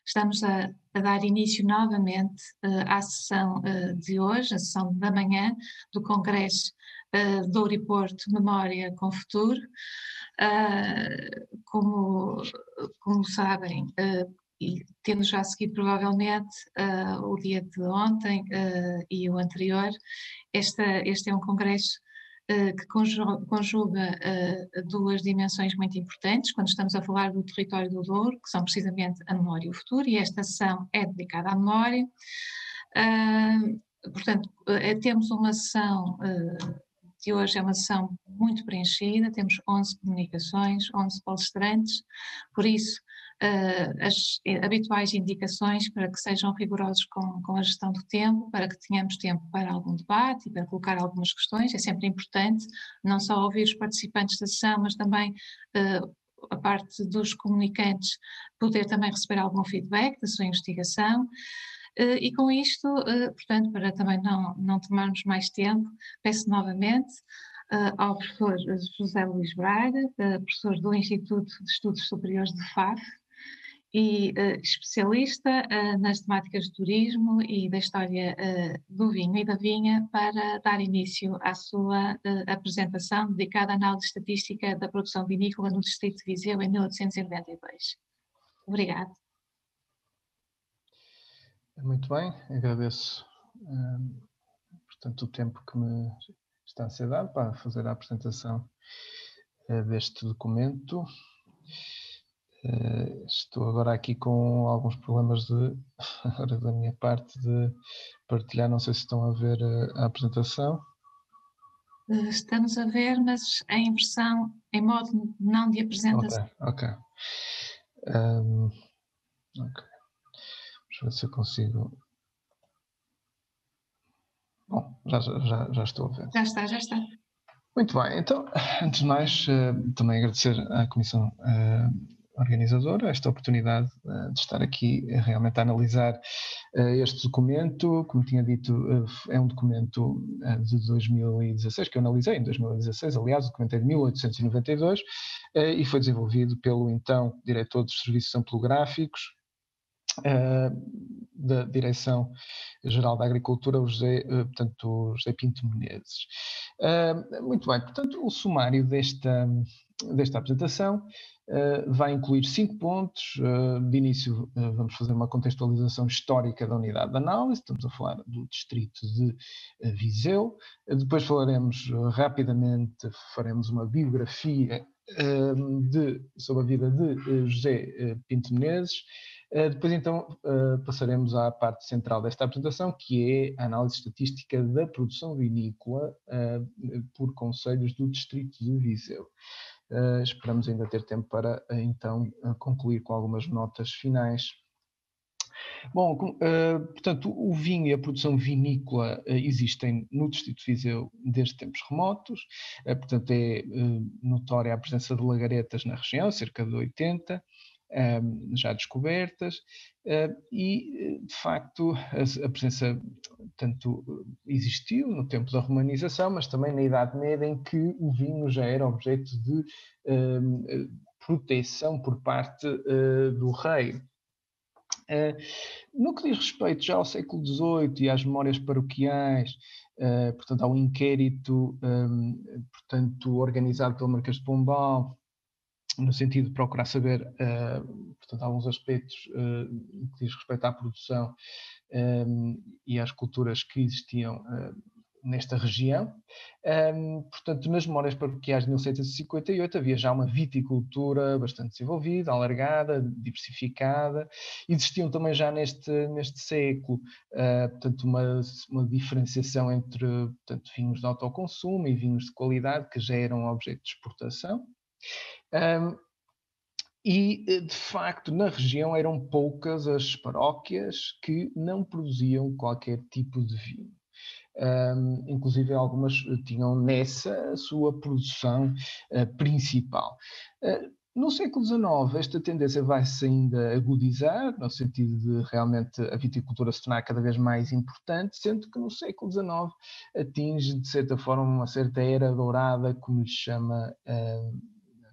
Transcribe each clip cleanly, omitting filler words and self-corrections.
Estamos a dar início novamente à sessão de hoje, a sessão da manhã do Congresso Douro e Porto Memória com Futuro. Como sabem, e tendo já seguido provavelmente o dia de ontem e o anterior, este é um congresso que conjuga duas dimensões muito importantes quando estamos a falar do território do Douro, que são precisamente a memória e o futuro, e esta sessão é dedicada à memória. Portanto, temos uma sessão de hoje, é uma sessão muito preenchida, temos 11 comunicações, 11 palestrantes, por isso as habituais indicações para que sejam rigorosos com a gestão do tempo, para que tenhamos tempo para algum debate e para colocar algumas questões. É sempre importante não só ouvir os participantes da sessão, mas também a parte dos comunicantes poder também receber algum feedback da sua investigação. E com isto, portanto, para também não tomarmos mais tempo, peço novamente ao professor José Luís Braga, professor do Instituto de Estudos Superiores de Faf, e especialista nas temáticas do turismo e da história do vinho e da vinha, para dar início à sua apresentação dedicada à análise estatística da produção vinícola no distrito de Viseu em 1892. Obrigada. Muito bem, agradeço portanto o tempo que me está a ser dado para fazer a apresentação deste documento. Estou agora aqui com alguns problemas da minha parte de partilhar, não sei se estão a ver a apresentação. Estamos a ver, mas em versão, em modo não de apresentação. Ok. Deixa eu ver se eu consigo. Bom, já estou a ver. Já está. Muito bem, então, antes de mais, também agradecer à Comissão organizadora esta oportunidade de estar aqui realmente a analisar este documento. Como tinha dito, é um documento de 2016, que eu analisei em 2016, aliás, o documento é de 1892 e foi desenvolvido pelo então diretor dos Serviços Ampelográficos da Direção-Geral da Agricultura, o José Pinto Menezes. Muito bem, portanto, o sumário desta apresentação vai incluir 5 pontos. De início, vamos fazer uma contextualização histórica da unidade de análise, estamos a falar do distrito de Viseu. Depois falaremos rapidamente, faremos uma biografia sobre a vida de José Pinto Menezes. Depois, então, passaremos à parte central desta apresentação, que é a análise estatística da produção vinícola por concelhos do distrito de Viseu. Esperamos ainda ter tempo para, então, concluir com algumas notas finais. Bom, portanto, o vinho e a produção vinícola existem no distrito de Viseu desde tempos remotos. Portanto, é notória a presença de lagaretas na região, cerca de 80, já descobertas, e de facto a presença tanto existiu no tempo da romanização, mas também na Idade Média, em que o vinho já era objeto de proteção por parte do rei. No que diz respeito já ao século XVIII e às memórias paroquiais, portanto ao inquérito portanto, organizado pelo Marquês de Pombal, no sentido de procurar saber, portanto, alguns aspectos que diz respeito à produção e às culturas que existiam nesta região. Portanto, nas memórias paroquiais de 1758 havia já uma viticultura bastante desenvolvida, alargada, diversificada. Existiam também já neste século, portanto, uma diferenciação entre, portanto, vinhos de autoconsumo e vinhos de qualidade, que já eram objeto de exportação. E, de facto, na região eram poucas as paróquias que não produziam qualquer tipo de vinho. Inclusive algumas tinham nessa a sua produção principal. No século XIX, esta tendência vai-se ainda agudizar, no sentido de realmente a viticultura se tornar cada vez mais importante, sendo que no século XIX atinge, de certa forma, uma certa era dourada, como lhe chama,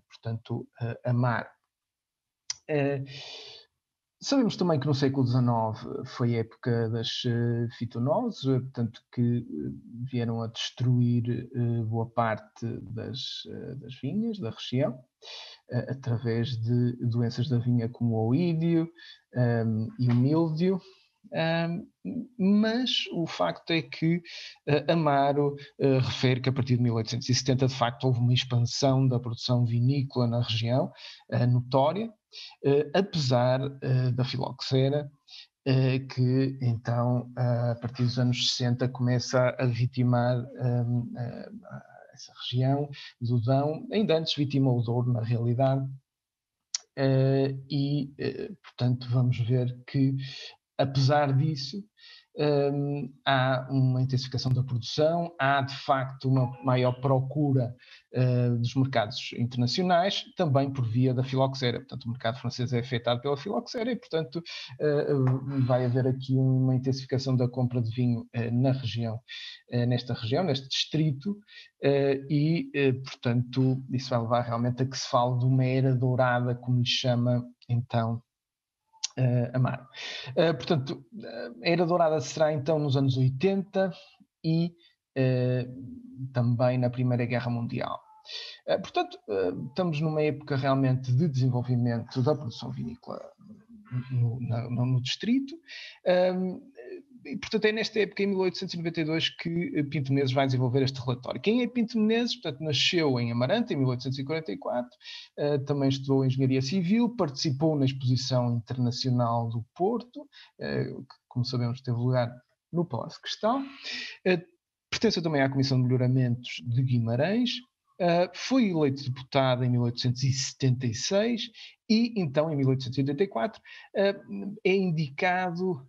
portanto, Amar. Sabemos também que no século XIX foi a época das fitonoses, portanto que vieram a destruir boa parte das vinhas da região, através de doenças da vinha como o oídio e o míldio. Mas o facto é que Amaro refere que a partir de 1870 de facto houve uma expansão da produção vinícola na região, notória, apesar da filoxera, que então a partir dos anos 60 começa a vitimar essa região do Dão, ainda antes vitimou o Douro na realidade, portanto vamos ver que apesar disso, há uma intensificação da produção, há de facto uma maior procura dos mercados internacionais, também por via da filoxera. Portanto, o mercado francês é afetado pela filoxera e, portanto, vai haver aqui uma intensificação da compra de vinho na região, nesta região, neste distrito, portanto, isso vai levar realmente a que se fale de uma era dourada, como lhe chama, então, Amaro. Portanto, a Era Dourada será então nos anos 80 e também na Primeira Guerra Mundial. Portanto, estamos numa época realmente de desenvolvimento da produção vinícola no distrito. E, portanto, é nesta época, em 1892, que Pinto Menezes vai desenvolver este relatório. Quem é Pinto Menezes? Portanto, nasceu em Amarante, em 1844, também estudou Engenharia Civil, participou na Exposição Internacional do Porto, que, como sabemos, teve lugar no Palácio de Cristal. Pertence também à Comissão de Melhoramentos de Guimarães. Foi eleito deputado em 1876 e, então, em 1884, é indicado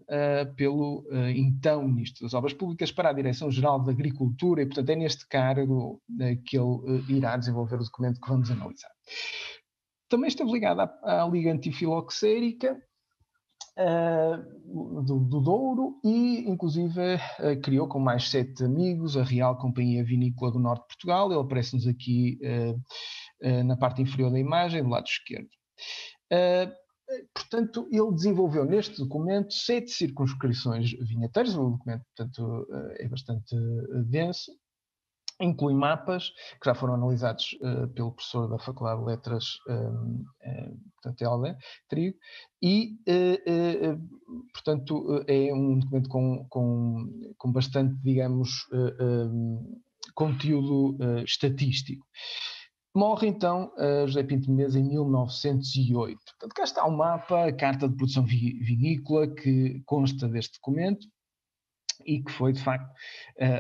pelo então Ministro das Obras Públicas para a Direção-Geral da Agricultura e, portanto, é neste cargo que ele irá desenvolver o documento que vamos analisar. Também esteve ligado à Liga Antifiloxérica do Douro e, inclusive, criou com mais 7 amigos a Real Companhia Vinícola do Norte de Portugal. Ele aparece-nos aqui na parte inferior da imagem, do lado esquerdo. Portanto, ele desenvolveu neste documento 7 circunscrições vinheteiras. O documento, portanto, é bastante denso. Inclui mapas que já foram analisados pelo professor da Faculdade de Letras, portanto, TLD, Trigo, e, portanto, é um documento com bastante, digamos, conteúdo estatístico. Morre, então, José Pinto Menezes em 1908. Portanto, cá está o mapa, a Carta de Produção Vinícola, que consta deste documento e que foi, de facto,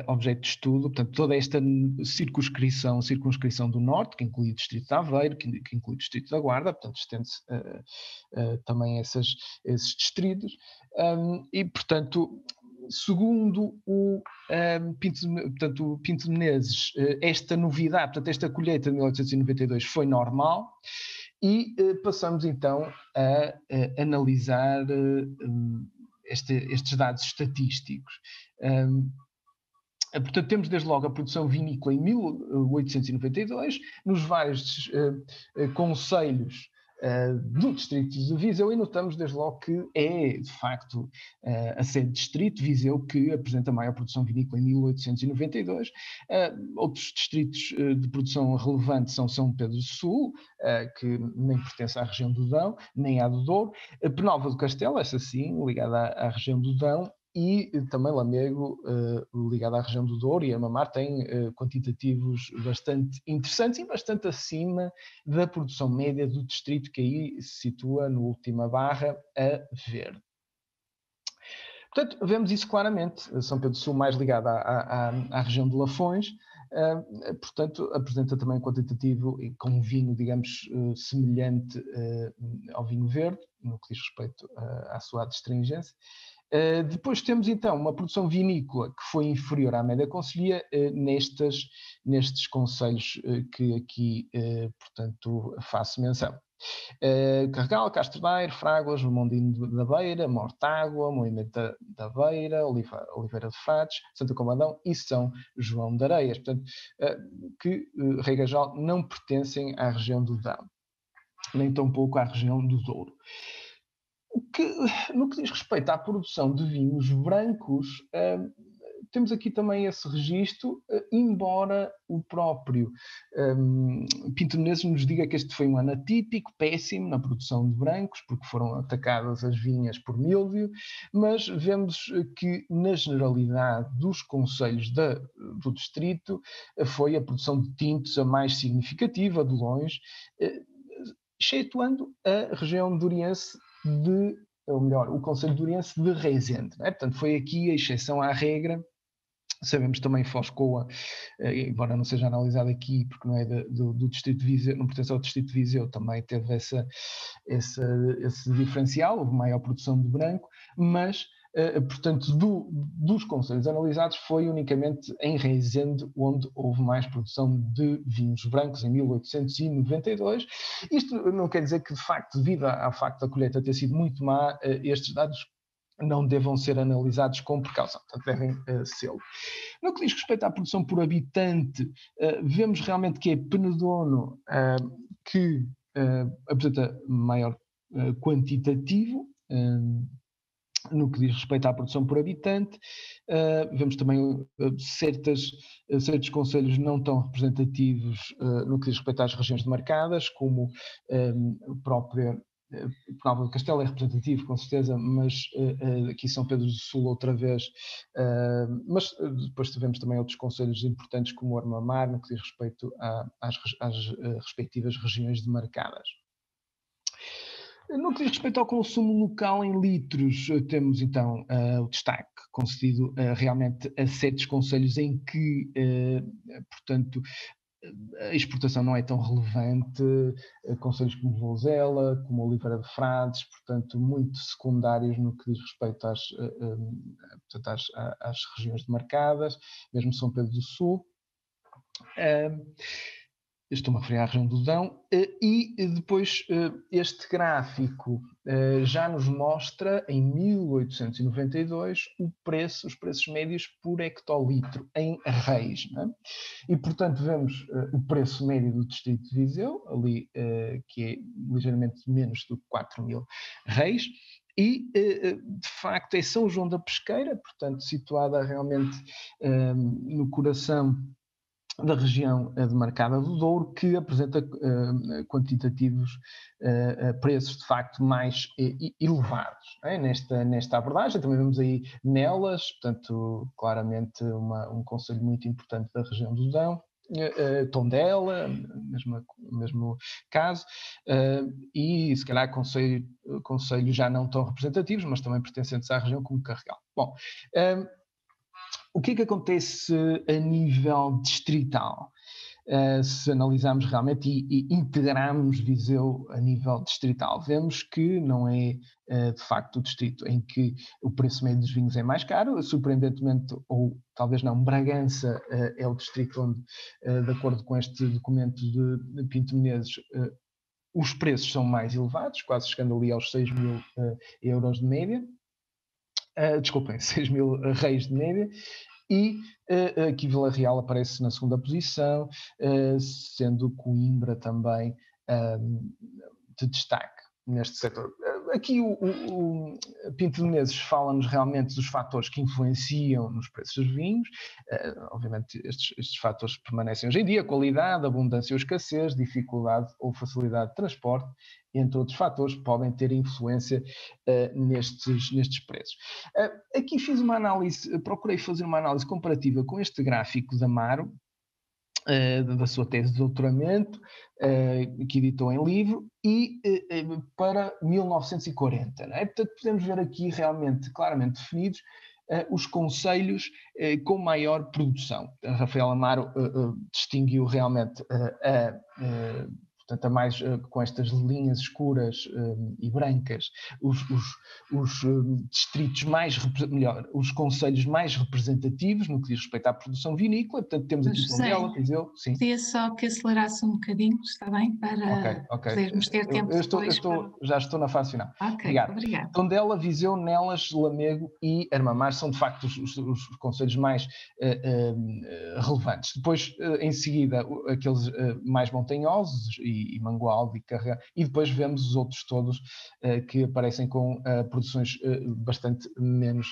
objeto de estudo. Portanto, toda esta circunscrição do Norte, que inclui o Distrito de Aveiro, que inclui o Distrito da Guarda, portanto, estende-se também esses distritos. E, portanto, segundo o Pinto Menezes, esta novidade, portanto, esta colheita de 1892 foi normal e passamos então a analisar estes dados estatísticos. Portanto, temos desde logo a produção vinícola em 1892, nos vários concelhos do distrito de Viseu, e notamos desde logo que é, de facto, a sede distrito, Viseu, que apresenta maior produção vinícola em 1892. Outros distritos de produção relevante são São Pedro do Sul, que nem pertence à região do Dão, nem à do Douro, Penalva do Castelo, essa sim, ligada à região do Dão, e também Lamego, ligado à região do Douro, e Armamar tem quantitativos bastante interessantes e bastante acima da produção média do distrito, que aí se situa na última barra a verde. Portanto, vemos isso claramente. São Pedro do Sul mais ligado à região de Lafões, portanto, apresenta também quantitativo e com um vinho, digamos, semelhante ao vinho verde, no que diz respeito à sua adstringência. Depois temos então uma produção vinícola que foi inferior à média concelhia nestes concelhos que aqui, portanto, faço menção. Carregal, Castro Daire, Fráguas, Mondinho da Beira, Mortágua, Moimenta da Beira, Oliveira de Frades, Santa Combadão e São João de Areias, portanto, que Regajal não pertencem à região do Dão, nem tampouco à região do Douro. No que diz respeito à produção de vinhos brancos, temos aqui também esse registro, embora o próprio Pinto Menezes nos diga que este foi um ano atípico, péssimo na produção de brancos, porque foram atacadas as vinhas por míldio, mas vemos que, na generalidade dos concelhos do distrito, foi a produção de tintos a mais significativa, de longe, excetuando a região de Oriense ou melhor, o concelho de Oriense de Rezende. Não é? Portanto, foi aqui a exceção à regra. Sabemos também Foscoa, embora não seja analisado aqui, porque não é do Distrito de Viseu, não pertence ao Distrito de Viseu, também teve esse diferencial, houve maior produção de branco, mas, portanto, dos concelhos analisados, foi unicamente em Rezende onde houve mais produção de vinhos brancos, em 1892. Isto não quer dizer que, de facto, devido ao facto da colheita ter sido muito má, estes dados não devam ser analisados com precaução, portanto devem sê-lo. No que diz respeito à produção por habitante, vemos realmente que é Penedono que apresenta maior quantitativo. No que diz respeito à produção por habitante, vemos também certos concelhos não tão representativos no que diz respeito às regiões demarcadas, como o próprio Penalva do Castelo é representativo, com certeza, mas aqui São Pedro do Sul outra vez, mas depois tivemos também outros concelhos importantes como o Armamar, no que diz respeito às respectivas regiões demarcadas. No que diz respeito ao consumo local em litros, temos então o destaque concedido realmente a certos concelhos em que, portanto, a exportação não é tão relevante, concelhos como Vouzela, como Oliveira de Frades, portanto, muito secundários no que diz respeito às regiões demarcadas, mesmo São Pedro do Sul. Estou-me a referir à região do Dão, e depois este gráfico já nos mostra, em 1892, os preços médios por hectolitro em reis. Não é? E, portanto, vemos o preço médio do distrito de Viseu, ali, que é ligeiramente menos do que 4.000 reis, e, de facto, é São João da Pesqueira, portanto, situada realmente no coração da região demarcada do Douro, que apresenta quantitativos preços de facto mais elevados. É? Nesta abordagem também vemos aí Nelas, portanto claramente um concelho muito importante da região do Dão, Tondela, mesmo caso, e se calhar concelhos já não tão representativos, mas também pertencentes à região como Carregal. Bom, o que é que acontece a nível distrital? Se analisarmos realmente e integrarmos Viseu a nível distrital, vemos que não é de facto o distrito em que o preço médio dos vinhos é mais caro, surpreendentemente, ou talvez não, Bragança é o distrito onde, de acordo com este documento de Pinto Menezes, os preços são mais elevados, quase chegando ali aos 6.000 euros de média. Desculpem, 6.000 reis de média, e aqui Vila Real aparece na segunda posição, sendo Coimbra também de destaque neste setor. Aqui o Pinto Menezes fala-nos realmente dos fatores que influenciam nos preços dos vinhos. Obviamente estes fatores permanecem hoje em dia: qualidade, abundância ou escassez, dificuldade ou facilidade de transporte, entre outros fatores, podem ter influência nestes preços. Aqui procurei fazer uma análise comparativa com este gráfico da Amaro, da sua tese de doutoramento, que editou em livro, e para 1940. Não é? Portanto, podemos ver aqui realmente, claramente definidos, os concelhos com maior produção. Rafael Amaro distinguiu realmente portanto, com estas linhas escuras e brancas, os distritos os concelhos mais representativos no que diz respeito à produção vinícola. Portanto, temos aqui Tondela, Viseu. Sim. Queria só que acelerasse um bocadinho, está bem? Para podermos ter tempo depois. Já estou na fase final. Ok, obrigado. Tondela, Viseu, Nelas, Lamego e Armamar são de facto os concelhos mais relevantes. Depois, em seguida, aqueles mais montanhosos e e Mangualde e Carregal, e depois vemos os outros todos que aparecem com produções bastante menos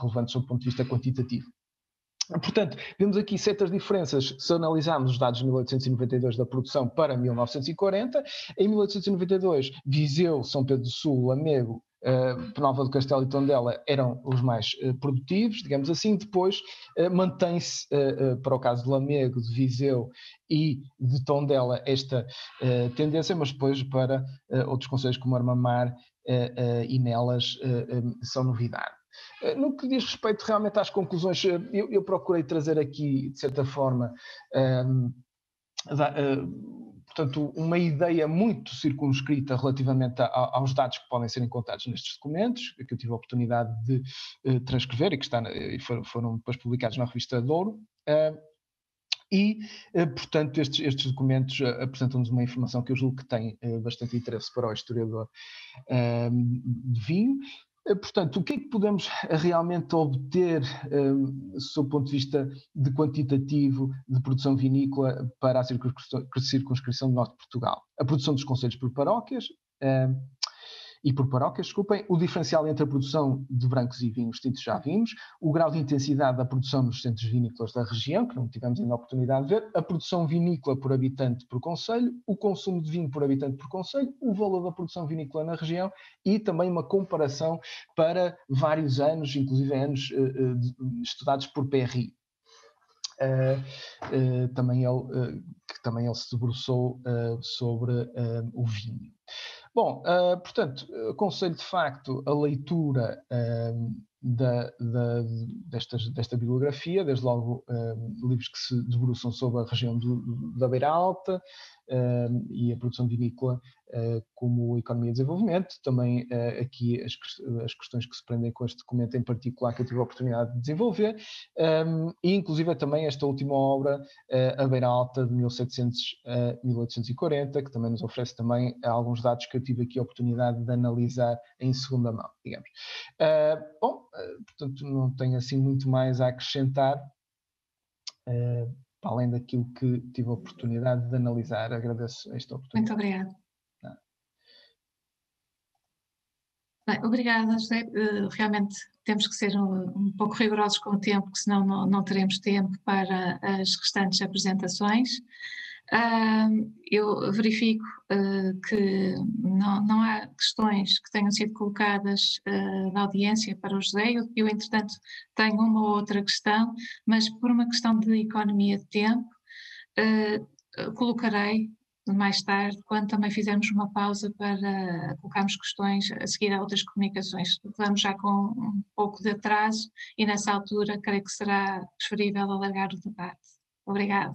relevantes do ponto de vista quantitativo. Portanto, vemos aqui certas diferenças se analisarmos os dados de 1892 da produção para 1940. Em 1892, Viseu, São Pedro do Sul, Lamego, Penalva do Castelo e Tondela eram os mais produtivos, digamos assim. Depois mantém-se, para o caso de Lamego, de Viseu e de Tondela, esta tendência, mas depois para outros concelhos como Armamar e Nelas são novidade. No que diz respeito realmente às conclusões, eu procurei trazer aqui, de certa forma, portanto, uma ideia muito circunscrita relativamente aos dados que podem ser encontrados nestes documentos, que eu tive a oportunidade de transcrever e que foram depois publicados na revista Douro. E, portanto, estes documentos apresentam-nos uma informação que eu julgo que tem bastante interesse para o historiador de vinho. Portanto, o que é que podemos realmente obter, sob o ponto de vista de quantitativo de produção vinícola para a circunscrição do norte de Portugal? A produção dos concelhos por paróquias, desculpem, o diferencial entre a produção de brancos e vinhos tintos já vimos, o grau de intensidade da produção nos centros vinícolas da região, que não tivemos ainda a oportunidade de ver, a produção vinícola por habitante por concelho, o consumo de vinho por habitante por concelho, o valor da produção vinícola na região e também uma comparação para vários anos, inclusive anos estudados por PRI. Também ele se debruçou sobre o vinho. Bom, portanto, aconselho de facto a leitura desta bibliografia, desde logo livros que se debruçam sobre a região da Beira Alta e a produção vinícola como economia e desenvolvimento, também aqui as questões que se prendem com este documento em particular que eu tive a oportunidade de desenvolver, e inclusive também esta última obra, A Beira Alta, de 1700 a 1840, que também nos oferece também alguns dados que eu tive aqui a oportunidade de analisar em segunda mão, digamos. Bom, portanto, não tenho assim muito mais a acrescentar, para além daquilo que tive a oportunidade de analisar. Agradeço esta oportunidade. Muito obrigada. Bem, obrigada, José. Realmente temos que ser um pouco rigorosos com o tempo, porque senão não teremos tempo para as restantes apresentações. Eu verifico que não há questões que tenham sido colocadas na audiência para o José. Eu, entretanto, tenho uma ou outra questão, mas por uma questão de economia de tempo, colocarei mais tarde, quando também fizermos uma pausa para colocarmos questões a seguir a outras comunicações. Vamos já com um pouco de atraso e nessa altura creio que será preferível alargar o debate. Obrigada.